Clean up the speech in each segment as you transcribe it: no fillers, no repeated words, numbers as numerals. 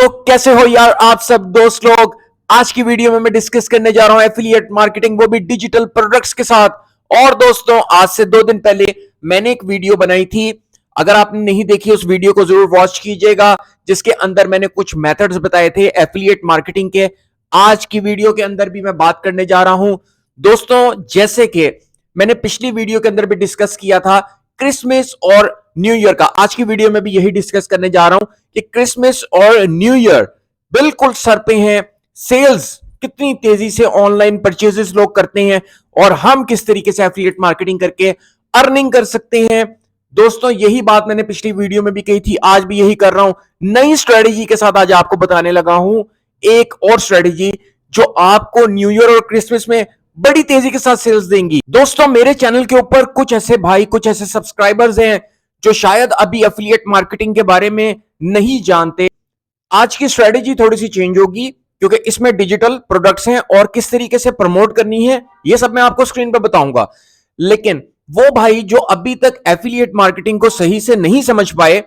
तो कैसे हो यार आप सब दोस्त लोग। आज की वीडियो में मैं डिस्कस करने जा रहा हूं एफिलिएट मार्केटिंग, वो भी डिजिटल प्रोडक्ट्स के साथ। और दोस्तों, आज से 2 दिन पहले मैंने एक वीडियो बनाई थी। अगर आपने नहीं देखी उस वीडियो को जरूर वॉच कीजिएगा, जिसके अंदर मैंने कुछ मेथड्स बताए थे एफिलिएट मार्केटिंग के। आज की वीडियो के अंदर भी मैं बात करने जा रहा हूं दोस्तों। जैसे कि मैंने पिछली वीडियो के अंदर भी डिस्कस किया था क्रिसमस और न्यू ईयर का, आज की वीडियो में भी यही डिस्कस करने जा रहा हूं कि क्रिसमस और न्यू ईयर बिल्कुल सर पे हैं। सेल्स कितनी तेजी से ऑनलाइन परचेजेस लोग करते हैं और हम किस तरीके से एफिलिएट मार्केटिंग करके अर्निंग कर सकते हैं। दोस्तों, यही बात मैंने पिछली वीडियो में भी कही थी, आज भी यही कर रहा हूं। नई स्ट्रेटेजी के साथ आज आपको बताने लगा हूं एक और स्ट्रेटेजी जो आपको न्यू ईयर और क्रिसमस में बड़ी तेजी के साथ सेल्स देंगी। दोस्तों, मेरे चैनल के ऊपर कुछ ऐसे भाई, कुछ ऐसे सब्सक्राइबर्स हैं जो शायद अभी एफिलिएट मार्केटिंग के बारे में नहीं जानते। आज की स्ट्रेटेजी थोड़ी सी चेंज होगी क्योंकि इसमें डिजिटल प्रोडक्ट्स हैं और किस तरीके से प्रमोट करनी है ये सब मैं आपको स्क्रीन पर बताऊंगा। लेकिन वो भाई जो अभी तक एफिलिएट मार्केटिंग को सही से नहीं समझ पाए,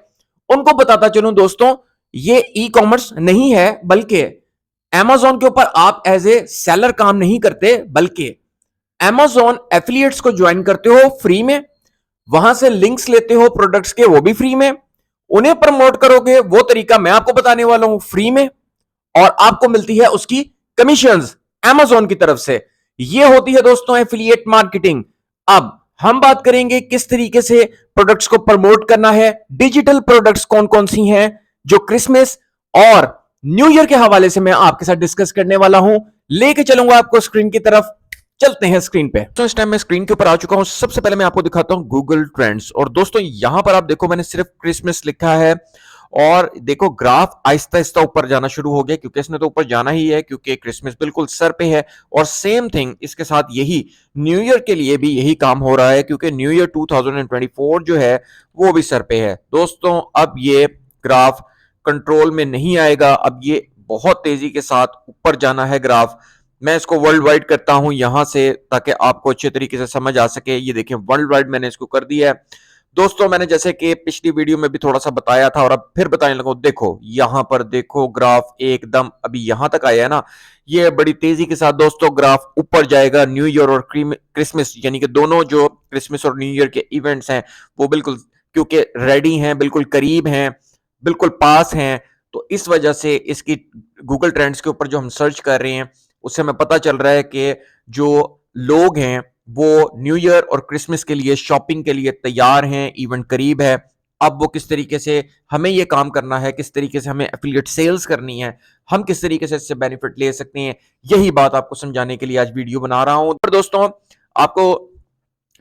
उनको बताता चलूं दोस्तों, ये ई कॉमर्स नहीं है, बल्कि Amazon के ऊपर आप एज ए सेलर काम नहीं करते, बल्कि Amazon एफिलिएट्स को ज्वाइन करते हो फ्री में, वहां से लिंक्स लेते हो प्रोडक्ट्स के, वो भी फ्री में, उन्हें प्रमोट करोगे, वो तरीका मैं आपको बताने वाला हूं फ्री में, और आपको मिलती है उसकी कमीशंस Amazon की तरफ से। ये होती है दोस्तों एफिलिएट मार्केटिंग। अब हम बात करेंगे किस तरीके से प्रोडक्ट्स को प्रमोट करना है। डिजिटल प्रोडक्ट्स कौन कौन सी हैं जो क्रिसमस और न्यू ईयर के हवाले से मैं आपके साथ डिस्कस करने वाला हूं। लेके चलूंगा आपको स्क्रीन की तरफ, चलते हैं स्क्रीन पे। तो इस टाइम मैं स्क्रीन के ऊपर आ चुका हूं। सबसे पहले मैं आपको दिखाता हूं गूगल ट्रेंड्स, और दोस्तों यहां पर आप देखो मैंने सिर्फ क्रिसमस लिखा है और देखो ग्राफ आहिस्ता आहिस्ता ऊपर जाना शुरू हो गया, क्योंकि इसने तो ऊपर जाना ही है क्योंकि क्रिसमस बिल्कुल सर पे है। और सेम थिंग इसके साथ यही न्यू ईयर के लिए भी यही काम हो रहा है, क्योंकि न्यू ईयर 2024 जो है वो भी सर पे है। दोस्तों, अब ये ग्राफ कंट्रोल में नहीं आएगा, अब ये बहुत तेजी के साथ ऊपर जाना है ग्राफ। मैं इसको वर्ल्ड वाइड करता हूं यहां से, ताकि आपको अच्छे तरीके से समझ आ सके। ये देखें वर्ल्ड वाइड मैंने इसको कर दिया है। दोस्तों, मैंने जैसे कि पिछली वीडियो में भी थोड़ा सा बताया था और अब फिर बताने लगा, देखो यहां पर देखो ग्राफ एकदम अभी यहां तक आया है ना। ये बड़ी तेजी के साथ दोस्तों ग्राफ ऊपर जाएगा। न्यू ईयर और क्रिसमस, यानी कि दोनों जो क्रिसमस और न्यू ईयर के इवेंट्स हैं वो बिल्कुल क्योंकि रेडी हैं, बिल्कुल करीब हैं, बिल्कुल पास हैं। तो इस वजह से इसकी गूगल ट्रेंड्स के ऊपर जो हम सर्च कर रहे हैं उससे हमें पता चल रहा है कि जो लोग हैं वो न्यू ईयर और क्रिसमस के लिए शॉपिंग के लिए तैयार हैं, इवेंट करीब है। अब वो किस तरीके से हमें ये काम करना है, किस तरीके से हमें एफिलिएट सेल्स करनी है, हम किस तरीके से इससे बेनिफिट ले सकते हैं, यही बात आपको समझाने के लिए आज वीडियो बना रहा हूं। और दोस्तों, आपको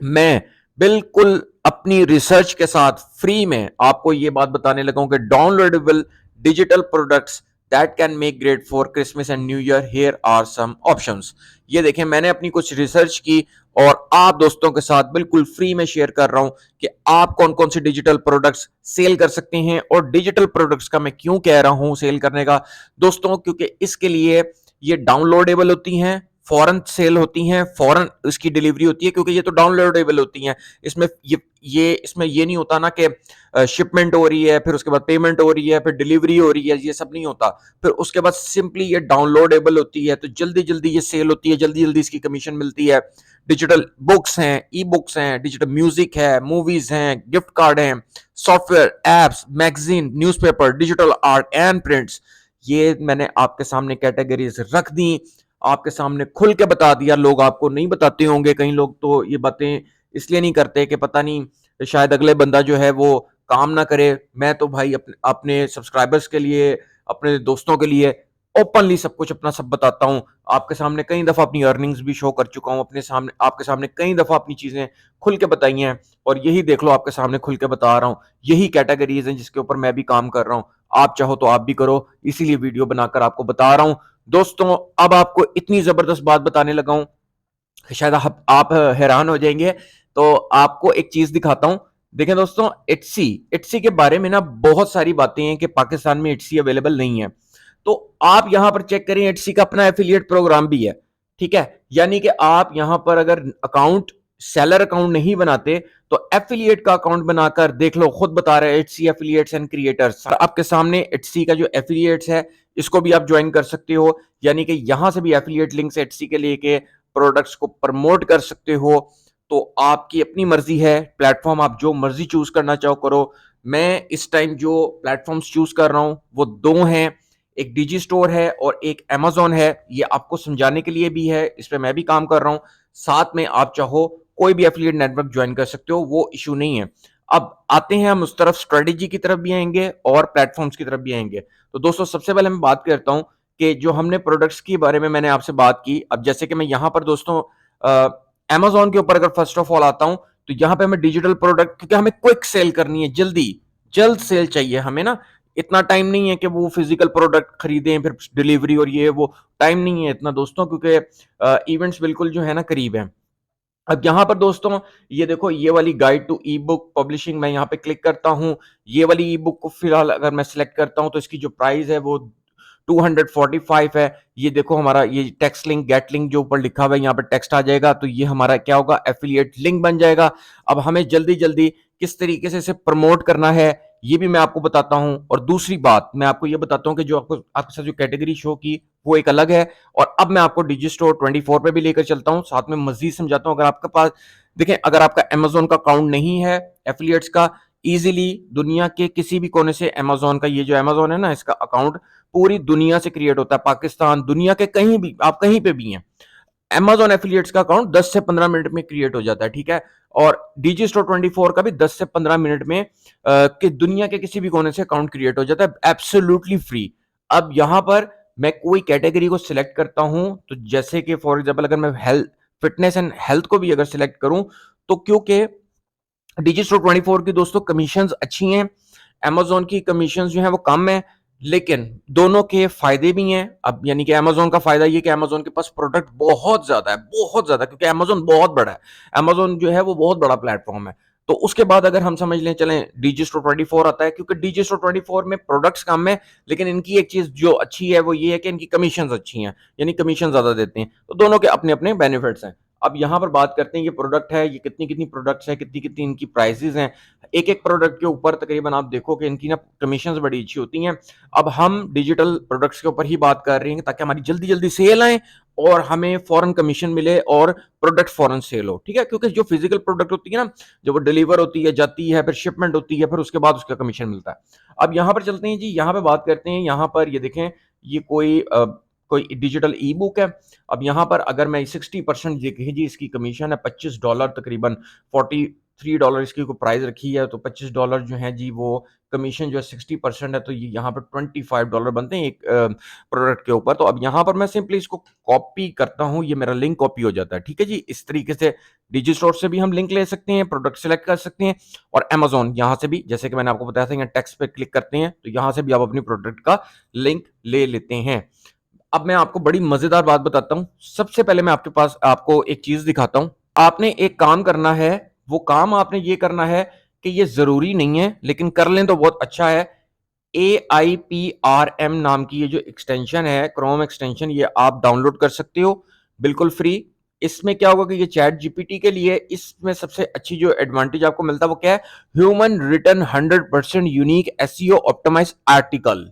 मैं बिल्कुल अपनी रिसर्च के साथ फ्री में आपको ये बात बताने लगा हूं कि downloadable digital products that can make great for Christmas and new year, here are some options. ये देखें, मैंने अपनी कुछ रिसर्च की और आप दोस्तों के साथ बिल्कुल फ्री में शेयर कर रहा हूं कि आप कौन कौन से डिजिटल प्रोडक्ट्स सेल कर सकते हैं। और डिजिटल प्रोडक्ट्स का मैं क्यों कह रहा हूं सेल करने का दोस्तों, क्योंकि इसके लिए ये डाउनलोडेबल होती हैं, फॉरन सेल होती हैं, फॉरन इसकी डिलीवरी होती है, क्योंकि ये तो डाउनलोडेबल होती हैं। इसमें इसमें ये नहीं होता ना कि शिपमेंट हो रही है, फिर उसके बाद पेमेंट हो रही है, फिर डिलीवरी हो रही है, ये सब नहीं होता। फिर उसके बाद सिंपली ये डाउनलोडेबल होती है, तो जल्दी जल्दी ये सेल होती है, जल्दी जल्दी इसकी कमीशन मिलती है। डिजिटल बुक्स हैं, ई बुक्स हैं, डिजिटल म्यूजिक है, मूवीज हैं, गिफ्ट कार्ड हैं, software, apps, magazine, newspaper, digital art and prints. ये मैंने आपके सामने कैटेगरीज रख दी, आपके सामने खुल के बता दिया। लोग आपको नहीं बताते होंगे, कई लोग तो ये बातें इसलिए नहीं करते कि पता नहीं शायद अगले बंदा जो है वो काम ना करे। मैं तो भाई अपने सब्सक्राइबर्स के लिए, अपने दोस्तों के लिए ओपनली सब कुछ अपना सब बताता हूं। आपके सामने कई दफा अपनी अर्निंग्स भी शो कर चुका हूं, अपने सामने आपके सामने कई दफा अपनी चीजें खुल के बताई हैं, और यही देख लो आपके सामने खुल के बता रहा हूं। यही कैटेगरीज हैं जिसके ऊपर मैं भी काम कर रहा हूं। आप चाहो तो आप भी करो, इसीलिए वीडियो बनाकर आपको बता रहा हूं। दोस्तों, अब आपको इतनी जबरदस्त बात बताने लगा हूं शायद आप हैरान हो जाएंगे। तो आपको एक चीज दिखाता हूं। देखें दोस्तों, इट्सी के बारे में ना बहुत सारी बातें हैं कि पाकिस्तान में इट्सी अवेलेबल नहीं है। तो आप यहां पर चेक करें, इट्सी का अपना एफिलिएट प्रोग्राम भी है, ठीक है। यानी कि आप यहां पर अगर अकाउंट सेलर अकाउंट नहीं बनाते तो एफिलिएट का अकाउंट बनाकर देख लो, खुद बता रहे हैं एचसी एफिलिएट्स एंड क्रिएटर्स। आपके सामने एचसी का जो एफिलिएट्स है इसको भी आप ज्वाइन कर सकते हो, यानी कि यहां से भी एफिलिएट लिंक्स एचसी के लेके प्रोडक्ट्स को प्रमोट कर सकते हो। तो आपकी अपनी मर्जी है, प्लेटफॉर्म आप जो मर्जी चूज करना चाहो करो। मैं इस टाइम जो प्लेटफॉर्म्स चूज कर रहा हूं वो दो हैं, एक डिजी स्टोर है और एक अमेजोन है। ये आपको समझाने के लिए भी है, इस पे मैं भी काम कर रहा हूं। साथ में आप चाहो कोई भी एफिलिएट नेटवर्क ज्वाइन कर सकते हो, वो इशू नहीं है। अब आते हैं हम उस तरफ, स्ट्रेटेजी की तरफ भी आएंगे और प्लेटफॉर्म्स की तरफ भी आएंगे। तो दोस्तों सबसे पहले मैं बात करता हूं कि जो हमने प्रोडक्ट्स के बारे में मैंने आपसे बात की। अब जैसे कि मैं यहां पर दोस्तों अमेजोन के ऊपर अगर फर्स्ट ऑफ ऑल आता हूं तो यहां पे हमें डिजिटल प्रोडक्ट, क्योंकि हमें क्विक सेल करनी है, जल्दी जल्द सेल चाहिए हमें ना। इतना टाइम नहीं है कि वो फिजिकल प्रोडक्ट खरीदें फिर डिलीवरी और ये वो, टाइम नहीं है इतना दोस्तों, क्योंकि इवेंट्स बिल्कुल जो है ना करीब है। अब यहाँ पर दोस्तों ये देखो, ये वाली guide to e book publishing, मैं यहाँ पे क्लिक करता हूँ। ये वाली ई बुक को फिलहाल अगर मैं सिलेक्ट करता हूँ तो इसकी जो प्राइस है वो 245 है। ये देखो हमारा ये टेक्स्ट लिंक, गेट लिंक जो ऊपर लिखा हुआ है यहाँ पे टेक्स्ट आ जाएगा, तो ये हमारा क्या होगा, एफिलिएट लिंक बन जाएगा। अब हमें जल्दी जल्दी किस तरीके से इसे प्रमोट करना है ये भी मैं आपको बताता हूं। और दूसरी बात मैं आपको ये बताता हूं कि जो आपको आपके साथ जो कैटेगरी शो की वो एक अलग है। और अब मैं आपको डिजी स्टोर 24 पे भी लेकर चलता हूं, साथ में मजीद समझाता हूं। अगर आपके पास देखें, अगर आपका अमेजोन का अकाउंट नहीं है एफिलिएट्स का, इजीली दुनिया के किसी भी कोने से अमेजोन का, ये जो अमेजोन है ना, इसका अकाउंट पूरी दुनिया से क्रिएट होता है, पाकिस्तान, दुनिया के कहीं भी, आप कहीं पे भी हैं, अमेजोन एफिलिएट्स का अकाउंट 10 से 15 मिनट में क्रिएट हो जाता है, ठीक है। और डीजी स्टोर 24 का भी 10 से 15 मिनट में कि दुनिया के किसी भी कोने से अकाउंट क्रिएट हो जाता है, एब्सोल्युटली फ्री। अब यहां पर मैं कोई कैटेगरी को सिलेक्ट करता हूं, तो जैसे कि फॉर एग्जांपल अगर मैं हेल्थ, फिटनेस एंड हेल्थ को भी अगर सिलेक्ट करूं, तो क्योंकि डिजी स्टोर 24 की दोस्तों कमीशंस अच्छी हैं, अमेजोन की कमीशंस जो है वो कम है, लेकिन दोनों के फायदे भी हैं। अब यानी कि अमेजोन का फायदा ये कि अमेजोन के पास प्रोडक्ट बहुत ज्यादा है, बहुत ज्यादा, क्योंकि अमेजोन बहुत बड़ा है, अमेजोन जो है वो बहुत बड़ा प्लेटफॉर्म है। तो उसके बाद अगर हम समझ लें, चलें डीजी स्टोर 24 आता है, क्योंकि डीजी स्टोर 24 में प्रोडक्ट्स कम है, लेकिन इनकी एक चीज जो अच्छी है वो ये है कि इनकी कमीशन अच्छी हैं, यानी कमीशन ज्यादा देते हैं। तो दोनों के अपने अपने बेनिफिट्स हैं। अब यहाँ पर बात करते हैं, ये प्रोडक्ट है, ये कितनी कितनी प्रोडक्ट्स है, कितनी कितनी इनकी प्राइसेस हैं। एक एक प्रोडक्ट के ऊपर तकरीबन आप देखो कि इनकी ना कमीशंस बड़ी अच्छी होती हैं। अब हम डिजिटल प्रोडक्ट्स के ऊपर ही बात कर रहे हैं ताकि हमारी जल्दी जल्दी सेल आए और हमें फॉरन कमीशन मिले और प्रोडक्ट फॉरन सेल हो, ठीक है। क्योंकि जो फिजिकल प्रोडक्ट होती है ना, जब वो डिलीवर होती है, जाती है, फिर शिपमेंट होती है, फिर उसके बाद उसका कमीशन मिलता है। अब यहाँ पर चलते हैं जी, यहाँ पे बात करते हैं। यहाँ पर ये देखें, ये कोई डिजिटल ई बुक है। अब यहाँ पर अगर मैं 60% देखिए जी, इसकी कमीशन है $25, तकरीबन $43 इसकी को प्राइस रखी है, तो $25 जो है जी वो कमीशन जो है 60% है, तो ये यहाँ पर $25 बनते हैं एक प्रोडक्ट के ऊपर। तो अब यहाँ पर मैं सिंपली इसको कॉपी करता हूँ, ये मेरा लिंक कॉपी हो जाता है, ठीक है जी। इस तरीके से डिजी स्टोर से भी हम लिंक ले सकते हैं, प्रोडक्ट सेलेक्ट कर सकते हैं, और अमेजोन यहाँ से भी, जैसे कि मैंने आपको बताया था, यहाँ टेक्स्ट पे क्लिक करते हैं तो यहाँ से भी आप अपनी प्रोडक्ट का लिंक ले लेते हैं। अब मैं आपको बड़ी मजेदार बात बताता हूं। सबसे पहले मैं आपके पास आपको एक चीज दिखाता हूं। आपने एक काम करना है, वो काम आपने ये करना है कि ये जरूरी नहीं है, लेकिन कर लें तो बहुत अच्छा है। AIPRM नाम की ये जो एक्सटेंशन है, क्रोम एक्सटेंशन, ये आप डाउनलोड कर सकते हो बिल्कुल फ्री। इसमें क्या होगा कि ये चैट जीपीटी के लिए, इसमें सबसे अच्छी जो एडवांटेज आपको मिलता है वो क्या है, human written 100% unique SEO optimise article,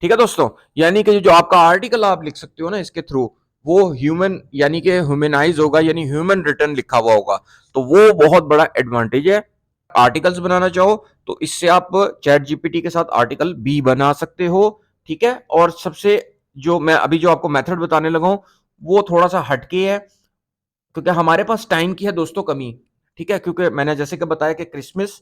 ठीक है दोस्तों। यानी कि जो आपका आर्टिकल आप लिख सकते हो ना इसके थ्रू, वो ह्यूमन यानी कि ह्यूमनाइज होगा, यानी ह्यूमन रिटर्न लिखा हुआ होगा, तो वो बहुत बड़ा एडवांटेज है। आर्टिकल्स बनाना चाहो तो इससे आप चैट जीपीटी के साथ आर्टिकल भी बना सकते हो, ठीक है। और सबसे जो मैं अभी जो आपको मेथड बताने लगा हूं वो थोड़ा सा हटके है, क्योंकि हमारे पास टाइम की है दोस्तों कमी, ठीक है। क्योंकि मैंने जैसे कि बताया कि क्रिसमस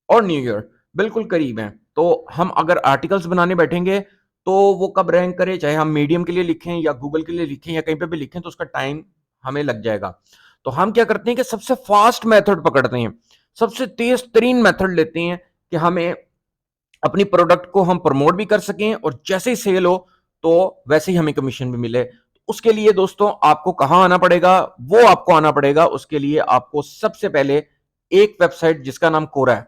और न्यू ईयर बिल्कुल करीब हैं, तो हम अगर आर्टिकल्स बनाने बैठेंगे तो वो कब रैंक करे, चाहे हम मीडियम के लिए लिखें या गूगल के लिए लिखें या कहीं पे भी लिखें, तो उसका टाइम हमें लग जाएगा। तो हम क्या करते हैं कि सबसे फास्ट मेथड पकड़ते हैं, सबसे तेज तरीन मेथड लेते हैं कि हमें अपनी प्रोडक्ट को हम प्रमोट भी कर सकें और जैसे ही सेल हो तो वैसे ही हमें कमीशन भी मिले। उसके लिए दोस्तों आपको कहां आना पड़ेगा, वो आपको आना पड़ेगा, उसके लिए आपको सबसे पहले एक वेबसाइट जिसका नाम कोरा है,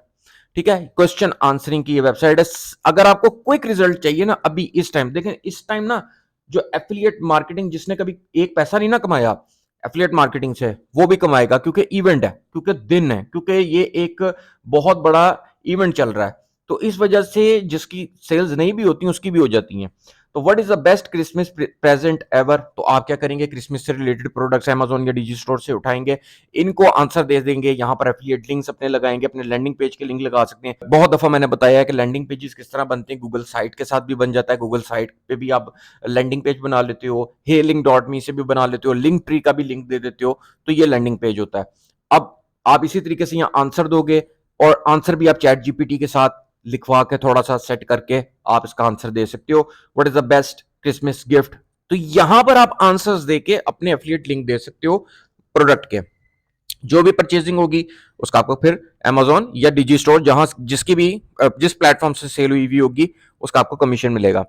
ठीक है, क्वेश्चन आंसरिंग की ये वेबसाइट है। अगर आपको क्विक रिजल्ट चाहिए ना, अभी इस टाइम देखें, इस टाइम ना जो एफिलिएट मार्केटिंग, जिसने कभी एक पैसा नहीं ना कमाया, एफिलिएट मार्केटिंग से वो भी कमाएगा, क्योंकि इवेंट है, क्योंकि दिन है, क्योंकि ये एक बहुत बड़ा इवेंट चल रहा है। तो इस वजह से जिसकी सेल्स नहीं भी होती उसकी भी हो जाती हैं। तो what is the best Christmas present ever? तो आप क्या करेंगे, क्रिसमस से रिलेटेड प्रोडक्ट्स अमेजोन या डिजी स्टोर से उठाएंगे, इनको आंसर दे देंगे, यहां पर एफिलिएट लिंक्स अपने लगाएंगे, अपने लैंडिंग पेज के लिंक लगा सकते हैं। बहुत दफा मैंने बताया है कि लैंडिंग पेजेस किस तरह बनते हैं, गूगल साइट के साथ भी बन जाता है, गूगल साइट पे भी आप लैंडिंग पेज बना लेते हो, हेलिंग.me से भी बना लेते हो, लिंक ट्री का भी लिंक दे देते हो, तो ये लैंडिंग पेज होता है। अब आप इसी तरीके से यहाँ आंसर दोगे, और आंसर भी आप चैट जीपीटी के साथ लिखवा के थोड़ा सा सेट करके आप इसका आंसर दे सकते हो। What is the best Christmas gift? तो यहां पर आप आंसर्स देके अपने एफिलिएट लिंक दे सकते हो प्रोडक्ट के। जो भी परचेजिंग होगी उसका आपको फिर अमेजोन या डिजी स्टोर, जहां जिसकी भी जिस प्लेटफॉर्म से सेल हुई भी होगी उसका आपको कमीशन मिलेगा।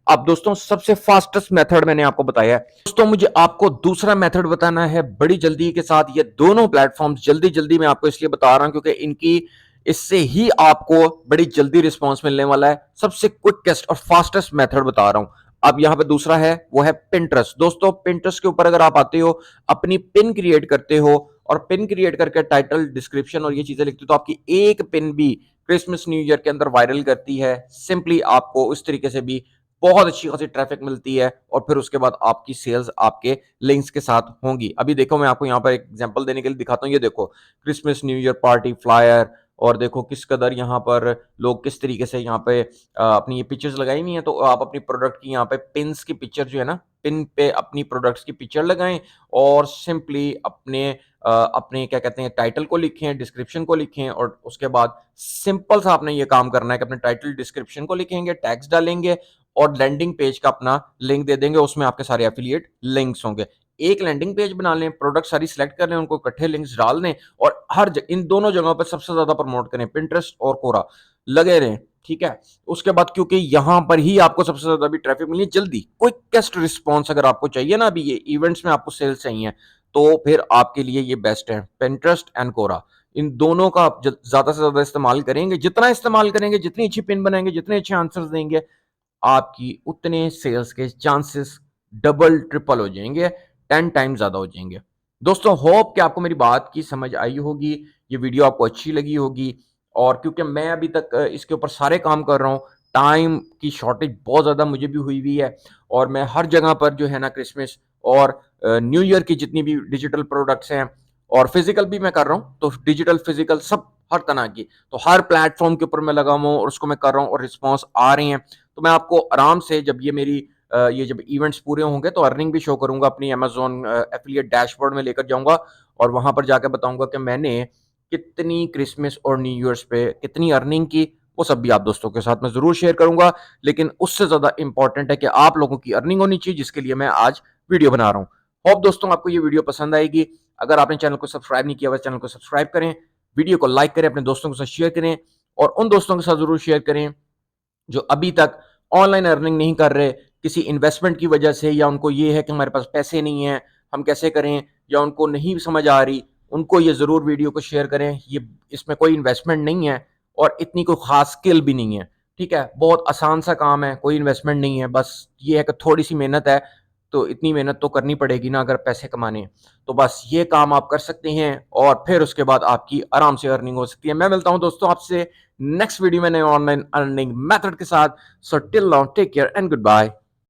अब दोस्तों सबसे फास्टेस्ट मेथड मैंने आपको बताया है। दोस्तों मुझे आपको दूसरा मेथड बताना है बड़ी जल्दी के साथ। ये दोनों प्लेटफॉर्म्स जल्दी जल्दी मैं आपको इसलिए बता रहा हूं क्योंकि इनकी इससे ही आपको बड़ी जल्दी रिस्पॉन्स मिलने वाला है। सबसे क्विकेस्ट और फास्टेस्ट मेथड बता रहा हूं। अब यहां पे दूसरा है, वो है पिंटरेस्ट। दोस्तों पिंटरेस्ट के ऊपर अगर आप आते हो, अपनी पिन क्रिएट करते हो, और पिन क्रिएट करके टाइटल, डिस्क्रिप्शन और ये चीजें लिखते हो, तो आपकी एक पिन भी क्रिसमस न्यू ईयर के अंदर वायरल करती है। सिंपली आपको उस तरीके से भी बहुत अच्छी खासी ट्रैफिक मिलती है, और फिर उसके बाद आपकी सेल्स आपके लिंक्स के साथ होंगी। अभी देखो मैं आपको यहाँ पर एक एग्जांपल देने के लिए दिखाता हूँ। ये देखो Christmas new year party flyer, और देखो किस कदर यहाँ पर लोग किस तरीके से यहाँ पे अपनी ये पिक्चर्स लगाई हुई हैं। तो आप अपनी प्रोडक्ट की यहाँ पे पिन्स की पिक्चर जो है ना, पिन पे अपनी प्रोडक्ट्स की पिक्चर लगाएं, और सिंपली अपने क्या कहते हैं टाइटल को लिखें, डिस्क्रिप्शन को लिखें, और उसके बाद सिंपल सा आपने ये काम करना है कि अपने टाइटल डिस्क्रिप्शन को लिखेंगे, टैग्स डालेंगे, और लैंडिंग पेज का अपना लिंक दे देंगे। उसमें आपके सारे एफिलिएट लिंक्स होंगे। एक लैंडिंग पेज बना लें, प्रोडक्ट सारी सिलेक्ट कर लें, उनको इकट्ठे लिंक्स डाल दें, और इन दोनों जगहों पर सबसे ज्यादा प्रमोट करें, पिंटरेस्ट और कोरा लगे रहें। ठीक है, उसके बाद क्योंकि यहां पर ही आपको सबसे ज्यादा भी ट्रैफिक मिली जल्दी, क्विकेस्ट रिस्पॉन्स अगर आपको चाहिए ना, अभी ये इवेंट्स में आपको सेल्स चाहिए, तो फिर आपके लिए ये बेस्ट है, पिंटरेस्ट एंड कोरा। इन दोनों का आप ज्यादा से ज्यादा इस्तेमाल करेंगे, जितना इस्तेमाल करेंगे, जितनी अच्छी पिन बनाएंगे, जितने अच्छे आंसर्स देंगे, आपकी उतने सेल्स के चांसेस डबल ट्रिपल हो जाएंगे, 10 टाइम ज्यादा हो जाएंगे। दोस्तों होप कि आपको मेरी बात की समझ आई होगी, ये वीडियो आपको अच्छी लगी होगी। और क्योंकि मैं अभी तक इसके ऊपर सारे काम कर रहा हूँ, टाइम की शॉर्टेज बहुत ज्यादा मुझे भी हुई हुई है, और मैं हर जगह पर जो है ना क्रिसमस और न्यू ईयर की जितनी भी डिजिटल प्रोडक्ट्स हैं, और फिजिकल भी मैं कर रहा हूँ, तो डिजिटल फिजिकल सब हर तरह की, तो हर प्लेटफॉर्म के ऊपर मैं लगा हुआ हूँ और उसको मैं कर रहा हूँ, और रिस्पॉन्स आ रहे हैं। तो मैं आपको आराम से जब ये मेरी ये जब इवेंट्स पूरे होंगे तो अर्निंग भी शो करूंगा, अपनी अमेजोन एफिलिएट डैशबोर्ड में लेकर जाऊंगा, और वहां पर जाकर बताऊंगा कि मैंने कितनी क्रिसमस और न्यू ईयर्स पे कितनी अर्निंग की। वो सब भी आप दोस्तों के साथ मैं जरूर शेयर करूंगा, लेकिन उससे ज्यादा इंपॉर्टेंट है कि आप लोगों की अर्निंग होनी चाहिए, जिसके लिए मैं आज वीडियो बना रहा हूँ। होप दोस्तों आपको ये वीडियो पसंद आएगी। अगर आपने चैनल को सब्सक्राइब नहीं किया, चैनल को सब्सक्राइब करें, वीडियो को लाइक करें, अपने दोस्तों के साथ शेयर करें, और उन दोस्तों के साथ जरूर शेयर करें जो अभी तक ऑनलाइन अर्निंग नहीं कर रहे, किसी इन्वेस्टमेंट की वजह से, या उनको ये है कि हमारे पास पैसे नहीं है, हम कैसे करें, या उनको नहीं समझ आ रही, उनको ये जरूर वीडियो को शेयर करें। ये इसमें कोई इन्वेस्टमेंट नहीं है, और इतनी कोई खास स्किल भी नहीं है। ठीक है, बहुत आसान सा काम है, कोई इन्वेस्टमेंट नहीं है, बस ये है कि थोड़ी सी मेहनत है, तो इतनी मेहनत तो करनी पड़ेगी ना अगर पैसे कमाने हैं। तो बस ये काम आप कर सकते हैं, और फिर उसके बाद आपकी आराम से अर्निंग हो सकती है। मैं मिलता हूं दोस्तों आपसे नेक्स्ट वीडियो में नए ऑनलाइन अर्निंग मेथड के साथ। So till now take care and good bye.